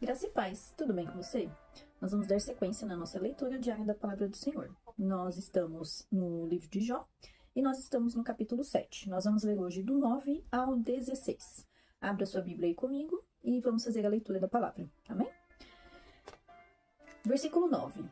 Graça e paz, tudo bem com você? Nós vamos dar sequência na nossa leitura diária da Palavra do Senhor. Nós estamos no livro de Jó e nós estamos no capítulo 7. Nós vamos ler hoje do 9 ao 16. Abra sua Bíblia aí comigo e vamos fazer a leitura da palavra. Amém? Versículo 9.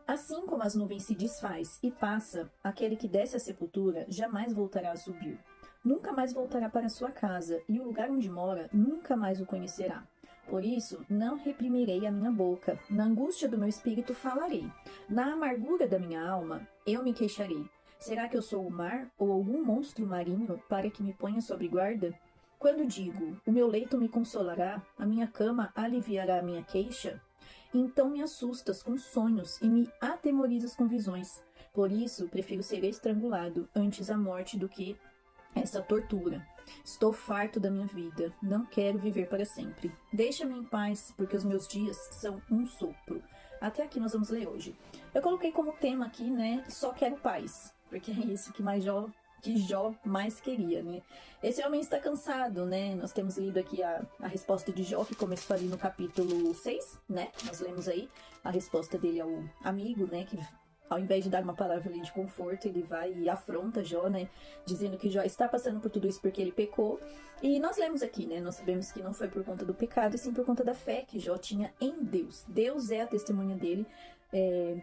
Assim como as nuvens se desfaz e passa, aquele que desce à sepultura jamais voltará a subir. Nunca mais voltará para sua casa, e o lugar onde mora nunca mais o conhecerá. Por isso, não reprimirei a minha boca, na angústia do meu espírito falarei. Na amargura da minha alma, eu me queixarei. Será que eu sou o mar ou algum monstro marinho para que me ponha sob guarda? Quando digo, o meu leito me consolará, a minha cama aliviará a minha queixa, então me assustas com sonhos e me atemorizas com visões. Por isso, prefiro ser estrangulado antes a morte do que essa tortura. Estou farto da minha vida, não quero viver para sempre. Deixa-me em paz, porque os meus dias são um sopro. Até aqui nós vamos ler hoje. Eu coloquei como tema aqui, né, só quero paz, porque é isso que Jó mais queria, né? Esse homem está cansado, né? Nós temos lido aqui a resposta de Jó, que começou ali no capítulo 6, né? Nós lemos aí a resposta dele ao amigo, né, que ao invés de dar uma palavra ali de conforto, ele vai e afronta Jó, né? Dizendo que Jó está passando por tudo isso porque ele pecou. E nós lemos aqui, né? Nós sabemos que não foi por conta do pecado, e sim por conta da fé que Jó tinha em Deus. Deus é a testemunha dele.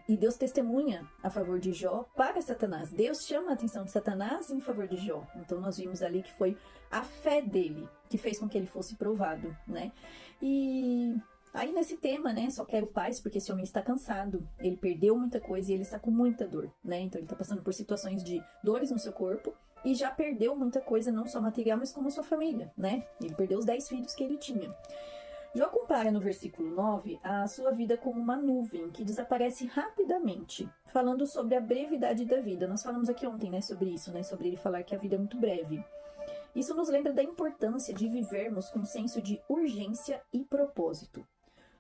E Deus testemunha a favor de Jó para Satanás. Deus chama a atenção de Satanás em favor de Jó. Então nós vimos ali que foi a fé dele que fez com que ele fosse provado, né? E aí nesse tema, né, só quero paz porque esse homem está cansado, ele perdeu muita coisa e ele está com muita dor, né, então ele está passando por situações de dores no seu corpo e já perdeu muita coisa, não só material, mas como a sua família, né, ele perdeu os 10 filhos que ele tinha. Jó compara no versículo 9 a sua vida como uma nuvem que desaparece rapidamente, falando sobre a brevidade da vida. Nós falamos aqui ontem, né, sobre isso, né, sobre ele falar que a vida é muito breve. Isso nos lembra da importância de vivermos com um senso de urgência e propósito.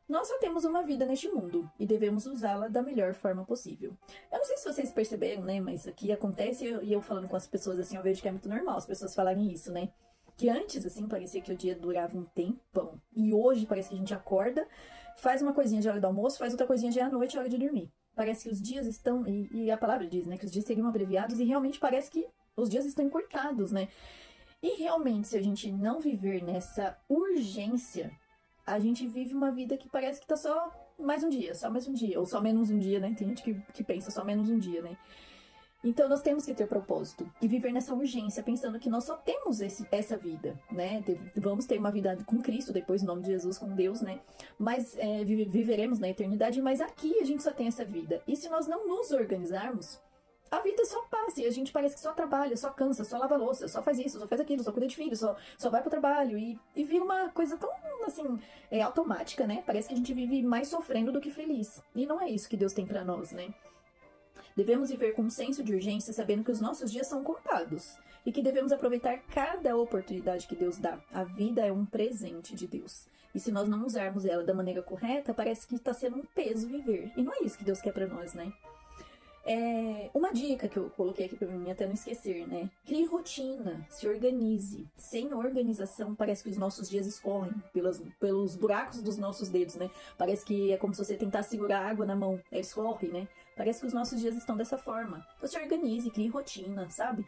Nós só temos uma vida neste mundo e devemos usá-la da melhor forma possível. Eu não sei se vocês perceberam, né, mas aqui acontece e eu falando com as pessoas assim, eu vejo que é muito normal as pessoas falarem isso, né? Que antes, assim, parecia que o dia durava um tempão e hoje parece que a gente acorda, faz uma coisinha de hora do almoço, faz outra coisinha de à noite, hora de dormir. Parece que os dias estão, e a palavra diz, né, que os dias seriam abreviados e realmente parece que os dias estão encurtados, né? E realmente, se a gente não viver nessa urgência, a gente vive uma vida que parece que tá só mais um dia, ou só menos um dia, né? Tem gente que pensa só menos um dia, né? Então nós temos que ter propósito e viver nessa urgência, pensando que nós só temos essa vida, né? Vamos ter uma vida com Cristo, depois, no nome de Jesus, com Deus, né? Mas viveremos na eternidade, mas aqui a gente só tem essa vida. E se nós não nos organizarmos, a vida só passa e a gente parece que só trabalha, só cansa, só lava louça, só faz isso, só faz aquilo, só cuida de filhos, só vai pro trabalho e vira uma coisa tão, assim, automática, né? Parece que a gente vive mais sofrendo do que feliz. E não é isso que Deus tem pra nós, né? Devemos viver com um senso de urgência, sabendo que os nossos dias são contados e que devemos aproveitar cada oportunidade que Deus dá. A vida é um presente de Deus. E se nós não usarmos ela da maneira correta, parece que está sendo um peso viver. E não é isso que Deus quer pra nós, né? Uma dica que eu coloquei aqui pra mim, até não esquecer, né? Crie rotina, se organize. Sem organização, parece que os nossos dias escorrem pelos buracos dos nossos dedos, né? Parece que é como se você tentasse segurar água na mão, ela escorre, né? Parece que os nossos dias estão dessa forma. Então se organize, crie rotina, sabe?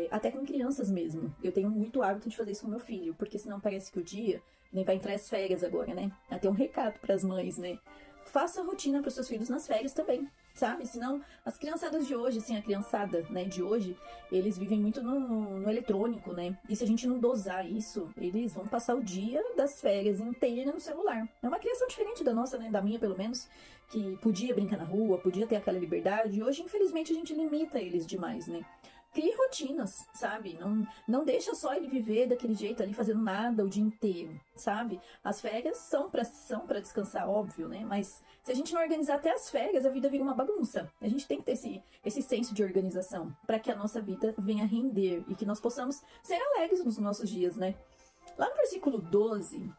Até com crianças mesmo. Eu tenho muito hábito de fazer isso com meu filho, porque senão parece que o dia nem vai entrar as férias agora, né? Até um recado pras mães, né? Faça rotina para seus filhos nas férias também, sabe? Senão, as criançadas de hoje, assim, a criançada, né, de hoje, eles vivem muito no eletrônico, né? E se a gente não dosar isso, eles vão passar o dia das férias inteira no celular. É uma criação diferente da nossa, né? Da minha, pelo menos, que podia brincar na rua, podia ter aquela liberdade. E hoje, infelizmente, a gente limita eles demais, né? Crie rotinas, sabe? Não deixa só ele viver daquele jeito ali, fazendo nada o dia inteiro, sabe? As férias são pra descansar, óbvio, né? Mas se a gente não organizar até as férias, a vida vira uma bagunça. A gente tem que ter esse senso de organização para que a nossa vida venha render e que nós possamos ser alegres nos nossos dias, né? Lá no versículo 12,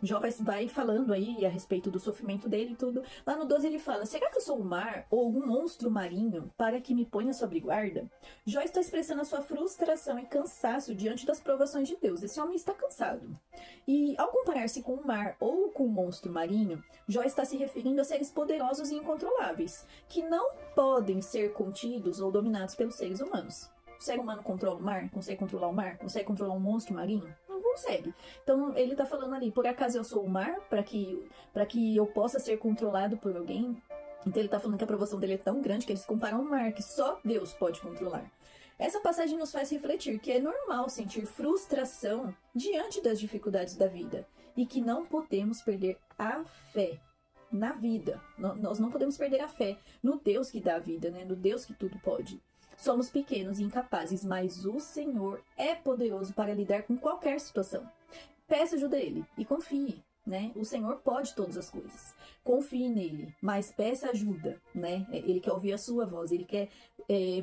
Jó vai falando aí a respeito do sofrimento dele e tudo. Lá no 12 ele fala: será que eu sou o mar ou algum monstro marinho para que me ponha sob guarda? Jó está expressando a sua frustração e cansaço diante das provações de Deus. Esse homem está cansado. E ao comparar-se com o mar ou com o monstro marinho, Jó está se referindo a seres poderosos e incontroláveis, que não podem ser contidos ou dominados pelos seres humanos. O ser humano controla o mar? Consegue controlar o mar? Consegue controlar um monstro marinho? Não consegue. Então ele tá falando ali: por acaso eu sou o mar para que eu possa ser controlado por alguém? Então ele tá falando que a provação dele é tão grande que ele se compara ao mar, que só Deus pode controlar. Essa passagem nos faz refletir que é normal sentir frustração diante das dificuldades da vida e que não podemos perder a fé na vida. Nós não podemos perder a fé no Deus que dá a vida, né? No Deus que tudo pode. Somos pequenos e incapazes, mas o Senhor é poderoso para lidar com qualquer situação. Peça ajuda a Ele e confie, né? O Senhor pode todas as coisas. Confie nele, mas peça ajuda, né? Ele quer ouvir a sua voz, Ele quer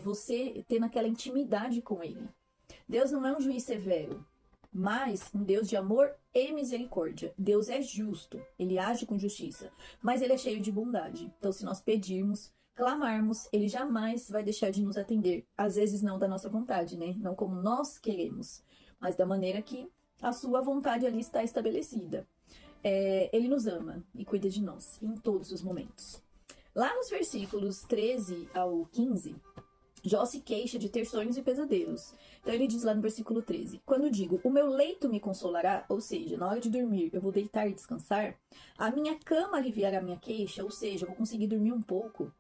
você ter naquela intimidade com Ele. Deus não é um juiz severo, mas um Deus de amor e misericórdia. Deus é justo, Ele age com justiça, mas Ele é cheio de bondade. Então, se nós pedirmos, clamarmos, Ele jamais vai deixar de nos atender. Às vezes não da nossa vontade, né? Não como nós queremos, mas da maneira que a sua vontade ali está estabelecida. Ele nos ama e cuida de nós em todos os momentos. Lá nos versículos 13 ao 15, Jó se queixa de ter sonhos e pesadelos. Então ele diz lá no versículo 13: quando digo, o meu leito me consolará, ou seja, na hora de dormir eu vou deitar e descansar, a minha cama aliviará a minha queixa, ou seja, eu vou conseguir dormir um pouco,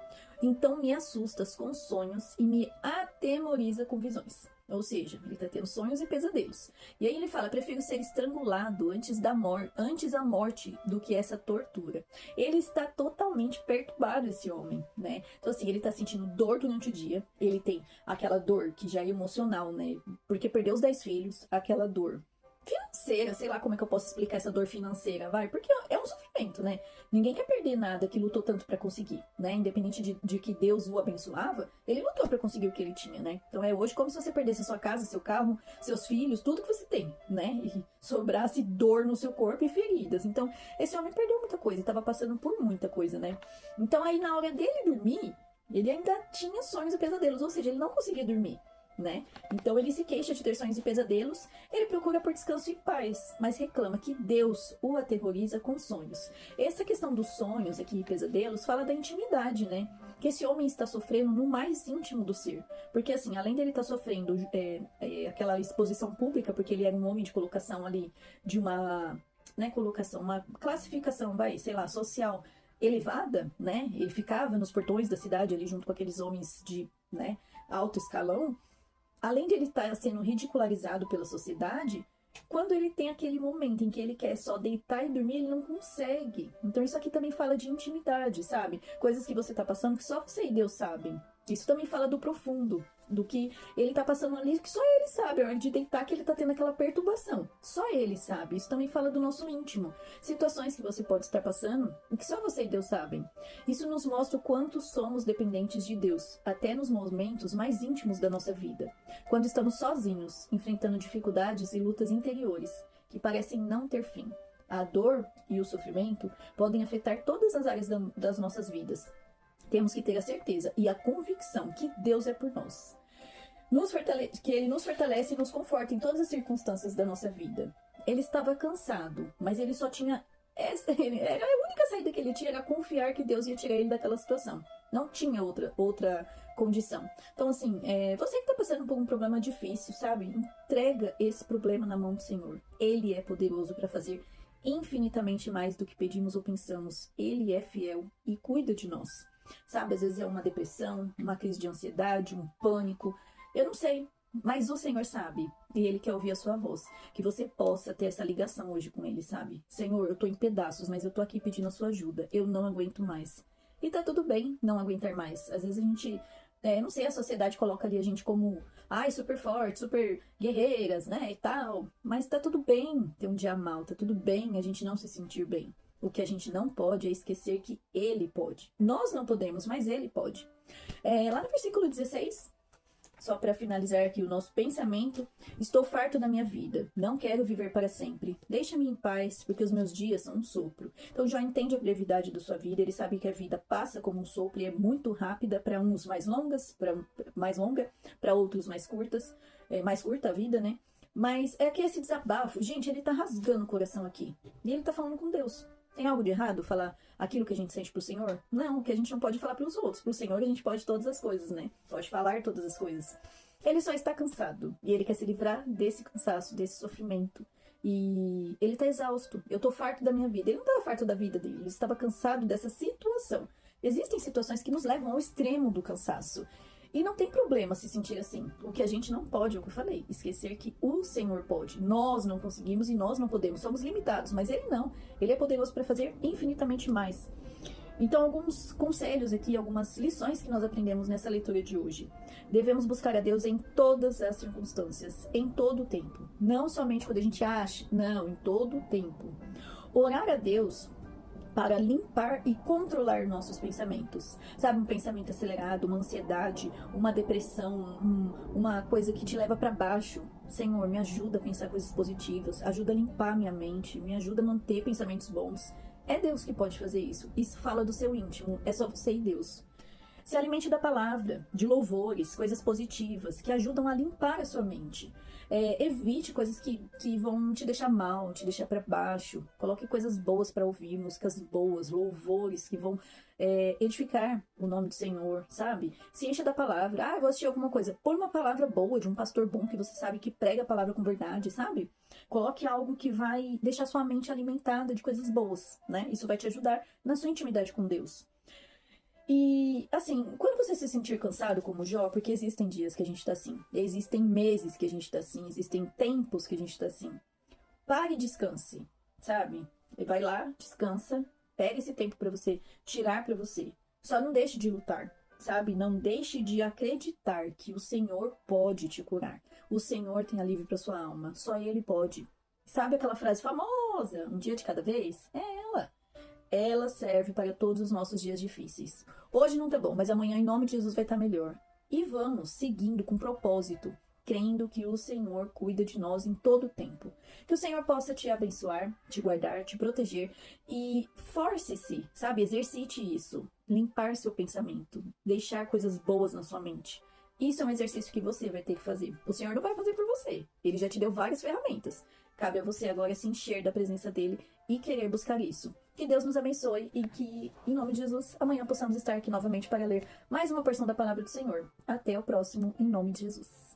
então me assustas com sonhos e me atemoriza com visões. Ou seja, ele está tendo sonhos e pesadelos. E aí ele fala: prefiro ser estrangulado antes a morte do que essa tortura. Ele está totalmente perturbado, esse homem, né? Então assim, ele está sentindo dor durante o dia. Ele tem aquela dor que já é emocional, né? Porque perdeu os 10 filhos, aquela dor financeira, sei lá como é que eu posso explicar essa dor financeira, vai? Porque é um sofrimento, né? Ninguém quer perder nada que lutou tanto pra conseguir, né? Independente de que Deus o abençoava, ele lutou pra conseguir o que ele tinha, né? Então é hoje como se você perdesse a sua casa, seu carro, seus filhos, tudo que você tem, né? E sobrasse dor no seu corpo e feridas. Então, esse homem perdeu muita coisa, estava passando por muita coisa, né? Então aí na hora dele dormir, ele ainda tinha sonhos e pesadelos, ou seja, ele não conseguia dormir, né? Então ele se queixa de ter sonhos e pesadelos, ele procura por descanso e paz, mas reclama que Deus o aterroriza com sonhos. Essa questão dos sonhos aqui e pesadelos fala da intimidade, né? Que esse homem está sofrendo no mais íntimo do ser. Porque assim, além dele estar sofrendo aquela exposição pública, porque ele era um homem de colocação ali, de uma, né, colocação, uma classificação, sei lá, social elevada, né? Ele ficava nos portões da cidade ali junto com aqueles homens de, né, alto escalão. Além de ele estar sendo ridicularizado pela sociedade, quando ele tem aquele momento em que ele quer só deitar e dormir, ele não consegue. Então isso aqui também fala de intimidade, sabe? Coisas que você tá passando que só você e Deus sabem. Isso também fala do profundo, do que ele tá passando ali, que só ele sabe, a hora de deitar que ele tá tendo aquela perturbação. Só ele sabe. Isso também fala do nosso íntimo. Situações que você pode estar passando e que só você e Deus sabem. Isso nos mostra o quanto somos dependentes de Deus, até nos momentos mais íntimos da nossa vida. Quando estamos sozinhos, enfrentando dificuldades e lutas interiores que parecem não ter fim. A dor e o sofrimento podem afetar todas as áreas das nossas vidas. Temos que ter a certeza e a convicção que Deus é por nós. Que Ele nos fortalece e nos conforta em todas as circunstâncias da nossa vida. Ele estava cansado, mas ele só tinha... a única saída que ele tinha era confiar que Deus ia tirar ele daquela situação. Não tinha outra condição. Então assim, você que está passando por um problema difícil, sabe? Entrega esse problema na mão do Senhor. Ele é poderoso para fazer infinitamente mais do que pedimos ou pensamos. Ele é fiel e cuida de nós. Sabe, às vezes é uma depressão, uma crise de ansiedade, um pânico, eu não sei, mas o Senhor sabe, e Ele quer ouvir a sua voz, que você possa ter essa ligação hoje com Ele, sabe? Senhor, eu tô em pedaços, mas eu tô aqui pedindo a sua ajuda, eu não aguento mais. E tá tudo bem não aguentar mais, às vezes a gente, não sei, a sociedade coloca ali a gente como, super forte, super guerreiras, né, e tal, mas tá tudo bem ter um dia mal, tá tudo bem a gente não se sentir bem. O que a gente não pode é esquecer que Ele pode. Nós não podemos, mas Ele pode. Lá no versículo 16, só para finalizar aqui o nosso pensamento, estou farto da minha vida, não quero viver para sempre. Deixa-me em paz, porque os meus dias são um sopro. Então Jó entende a brevidade da sua vida, ele sabe que a vida passa como um sopro e é muito rápida, para uns mais longa, para outros mais curtas, mais curta a vida, né? Mas é que esse desabafo, gente, ele tá rasgando o coração aqui. E ele tá falando com Deus. Tem algo de errado falar aquilo que a gente sente pro Senhor? Não, que a gente não pode falar pros outros. Pro Senhor a gente pode todas as coisas, né? Pode falar todas as coisas. Ele só está cansado. E ele quer se livrar desse cansaço, desse sofrimento. E ele tá exausto. Eu tô farto da minha vida. Ele não tava farto da vida dele. Ele estava cansado dessa situação. Existem situações que nos levam ao extremo do cansaço. E não tem problema se sentir assim. O que a gente não pode, é o que eu falei, esquecer que o Senhor pode. Nós não conseguimos e nós não podemos. Somos limitados, mas Ele não. Ele é poderoso para fazer infinitamente mais. Então, alguns conselhos aqui, algumas lições que nós aprendemos nessa leitura de hoje. Devemos buscar a Deus em todas as circunstâncias, em todo o tempo. Não somente quando a gente acha, não, em todo o tempo. Orar a Deus para limpar e controlar nossos pensamentos. Sabe, um pensamento acelerado, uma ansiedade, uma depressão, uma coisa que te leva para baixo. Senhor, me ajuda a pensar coisas positivas, ajuda a limpar minha mente, me ajuda a manter pensamentos bons. É Deus que pode fazer isso. Isso fala do seu íntimo, é só você e Deus. Se alimente da palavra, de louvores, coisas positivas, que ajudam a limpar a sua mente. Evite coisas que vão te deixar mal, te deixar para baixo. Coloque coisas boas para ouvir, músicas boas, louvores que vão edificar o nome do Senhor, sabe? Se encha da palavra. Ah, eu vou assistir alguma coisa. Põe uma palavra boa de um pastor bom que você sabe que prega a palavra com verdade, sabe? Coloque algo que vai deixar sua mente alimentada de coisas boas, né? Isso vai te ajudar na sua intimidade com Deus. E, assim, quando você se sentir cansado como Jó, porque existem dias que a gente tá assim, existem meses que a gente tá assim, existem tempos que a gente tá assim, pare e descanse, sabe? E vai lá, descansa, pega esse tempo pra você tirar pra você. Só não deixe de lutar, sabe? Não deixe de acreditar que o Senhor pode te curar. O Senhor tem alívio pra sua alma, só Ele pode. Sabe aquela frase famosa, um dia de cada vez? É ela. Ela serve para todos os nossos dias difíceis. Hoje não tá bom, mas amanhã, em nome de Jesus, vai estar melhor. E vamos seguindo com propósito, crendo que o Senhor cuida de nós em todo o tempo. Que o Senhor possa te abençoar, te guardar, te proteger e force-se, sabe? Exercite isso. Limpar seu pensamento, deixar coisas boas na sua mente. Isso é um exercício que você vai ter que fazer. O Senhor não vai fazer por você. Ele já te deu várias ferramentas. Cabe a você agora se encher da presença dele e querer buscar isso. Que Deus nos abençoe e que, em nome de Jesus, amanhã possamos estar aqui novamente para ler mais uma porção da palavra do Senhor. Até o próximo, em nome de Jesus.